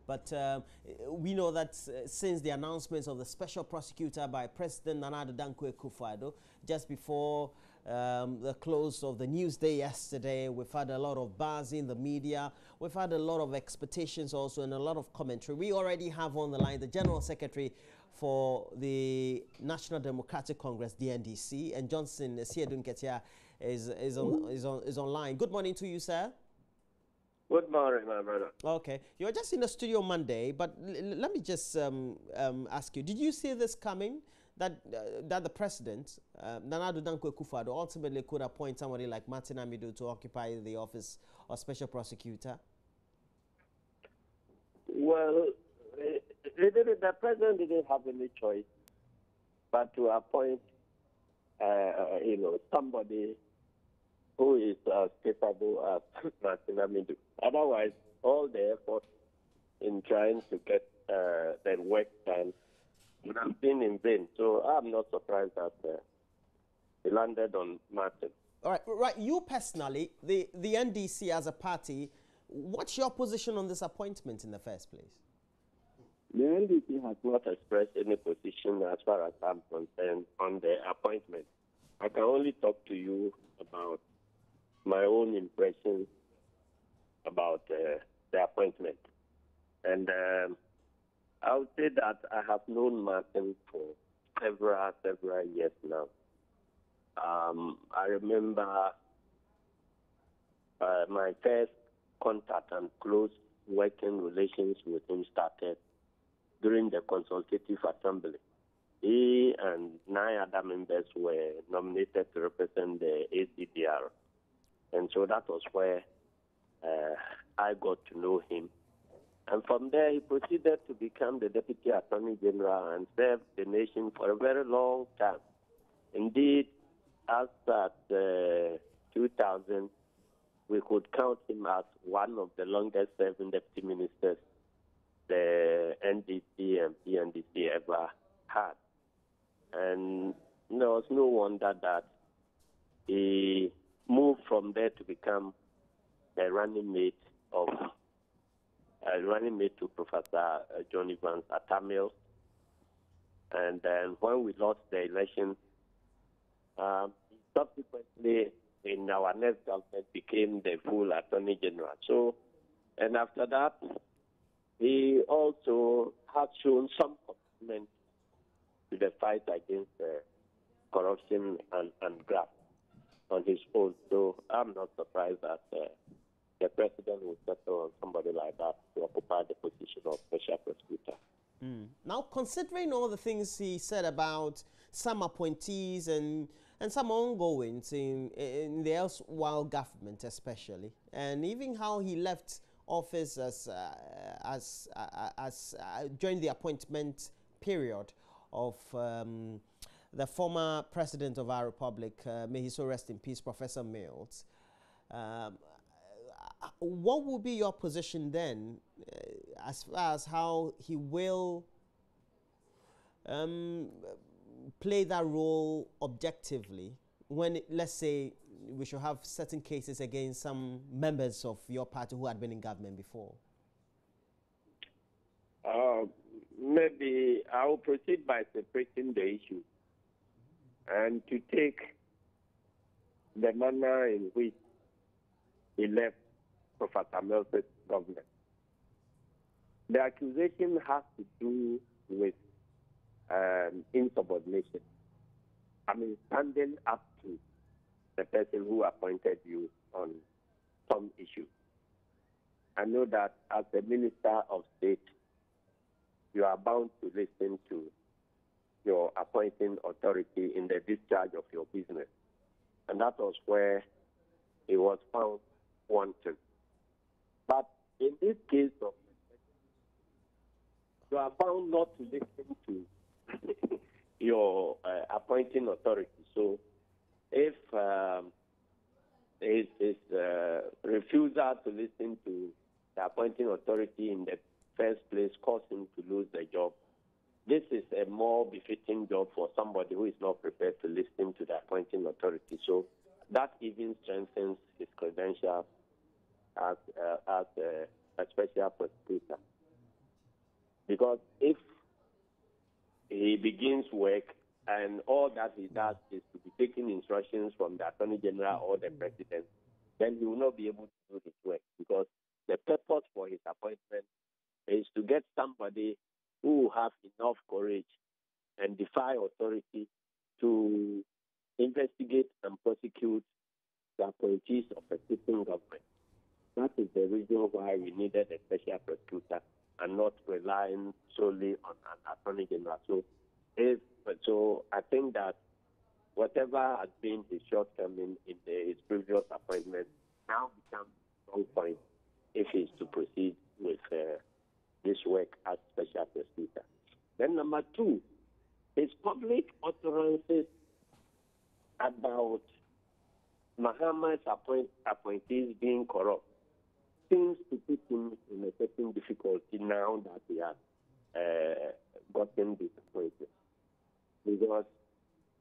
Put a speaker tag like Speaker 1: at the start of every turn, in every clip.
Speaker 1: But we know that since the announcements of the Special Prosecutor by President Amidu Akufo-Addo just before the close of the news day yesterday, we've had a lot of buzz in the media. We've had a lot of expectations also and a lot of commentary. We already have on the line the General Secretary for the National Democratic Congress, the NDC, and Johnson Siedun-Ketia is online. Good morning to you, sir.
Speaker 2: Good morning, my brother.
Speaker 1: Okay, you're just in the studio Monday, but let me just ask you: did you see this coming? That the president, Amidu Akufo-Addo, ultimately could appoint somebody like Martin Amidu to occupy the office of Special Prosecutor?
Speaker 2: Well, the president didn't have any choice but to appoint, somebody who is as capable as Martin Amidu. Otherwise, all the effort in trying to get the work done would have been in vain. So I'm not surprised that he landed on Martin.
Speaker 1: All right. You personally, the NDC as a party, what's your position on this appointment in the first place?
Speaker 2: The NDC has not expressed any position as far as I'm concerned on the appointment. I can only talk to you about my own impression about the appointment. And I would say that I have known Martin for several years now. I remember my first contact and close working relations with him started during the Consultative Assembly. He and 9 other members were nominated to represent the ACDR. And so that was where I got to know him. And from there, he proceeded to become the Deputy Attorney General and served the nation for a very long time. Indeed, as at 2000, we could count him as one of the longest-serving deputy ministers the NDC and PNDC ever had. And there was no wonder that he moved from there to become a running mate to Professor John Evans at Tamil. And then when we lost the election, subsequently in our next government became the full Attorney General. So, and after that, he also has shown some commitment to the fight against corruption and graft on his own. So I'm not surprised that the president will settle on somebody like that to occupy the position of Special Prosecutor.
Speaker 1: Now, considering all the things he said about some appointees and some ongoings in the erstwhile government especially, and even how he left office as during the appointment period of the former president of our republic, may he so rest in peace, Professor Mills. What will be your position then as far as how he will play that role objectively when, let's say, we should have certain cases against some members of your party who had been in government before?
Speaker 2: Maybe I will proceed by separating the issue and to take the manner in which he left Professor Mills' government. The accusation has to do with insubordination. I mean, standing up to the person who appointed you on some issue. I know that as the Minister of State, you are bound to listen to your appointing authority in the discharge of your business. And that was where he was found wanting. But in this case of you are bound not to listen to your appointing authority. So if his refusal to listen to the appointing authority in the first place caused him to lose the job, this is a more befitting job for somebody who is not prepared to listen to the appointing authority. So that even strengthens his credentials as a special prosecutor. Because if he begins work and all that he does is to be taking instructions from the Attorney General or the President, then he will not be able to do his work, because the purpose for his appointment is to get somebody who will have enough courage and defy authority to investigate and prosecute the appointees of a sitting government. That is the reason why we needed a special prosecutor and not relying solely on an Attorney General. So I think that whatever has been his shortcoming in his previous appointment now becomes a strong point if he is to proceed with this work as special prosecutor. Then number two, his public utterances about Mahama's appointees being corrupt seems to put him in a certain difficulty now that he has gotten disappointed, because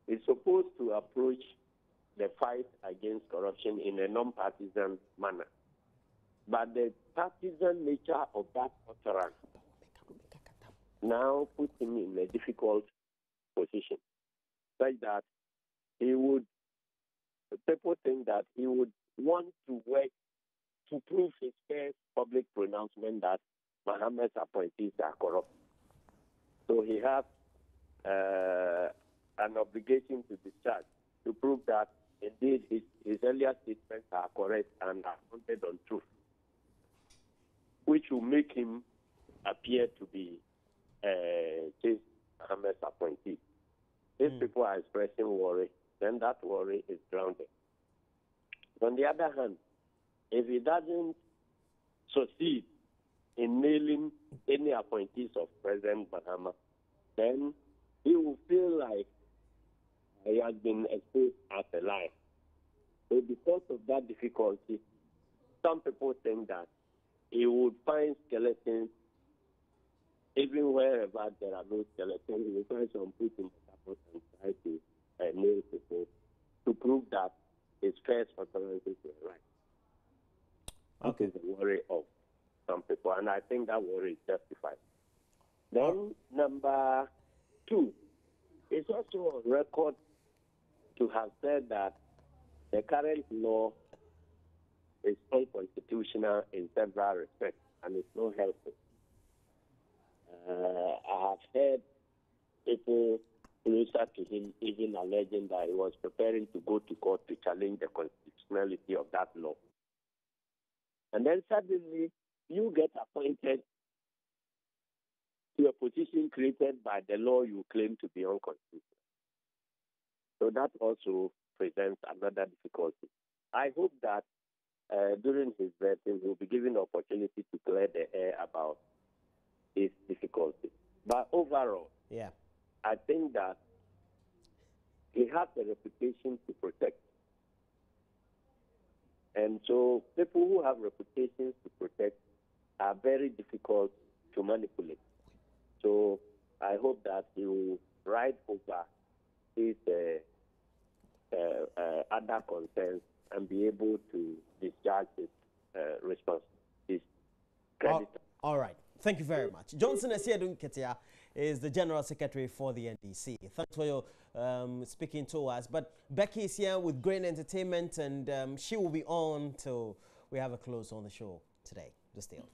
Speaker 2: he's supposed to approach the fight against corruption in a non-partisan manner. But the partisan nature of that utterance now puts him in a difficult position, such that people think that he would want to work to prove his first public pronouncement that Mahama's appointees are corrupt. So he has an obligation to discharge to prove that indeed his earlier statements are correct and are founded on truth, which will make him appear to be Chief Mahama's appointee. If people are expressing worry, then that worry is grounded. On the other hand, if he doesn't succeed in nailing any appointees of President Mahama, then he will feel like he has been exposed as a liar. So because of that difficulty, some people think that he would find skeletons even wherever there are no skeletons. He will find some people in the support and try to nail people to prove that his first utterances were right.
Speaker 1: Okay.
Speaker 2: That is the worry of some people, and I think that worry is justified. Then number two, it's also on record to have said that the current law is unconstitutional in several respects, and it's not helpful. I have heard people closer to him even alleging that he was preparing to go to court to challenge the constitutionality of that law. And then suddenly you get appointed to a position created by the law you claim to be unconstitutional. So that also presents another difficulty. I hope that during his vetting, he will be given the opportunity to clear the air about his difficulty. But overall, I think that he has a reputation to protect. And so people who have reputations to protect are very difficult to manipulate. So I hope that he will ride over his other concerns and be able to discharge his responsibilities.
Speaker 1: All right. Thank you very much. Johnson Esiedun Ketia is the General Secretary for the NDC. Thanks for your speaking to us. But Becky is here with Grain Entertainment, and she will be on till we have a close on the show today. Just stay on.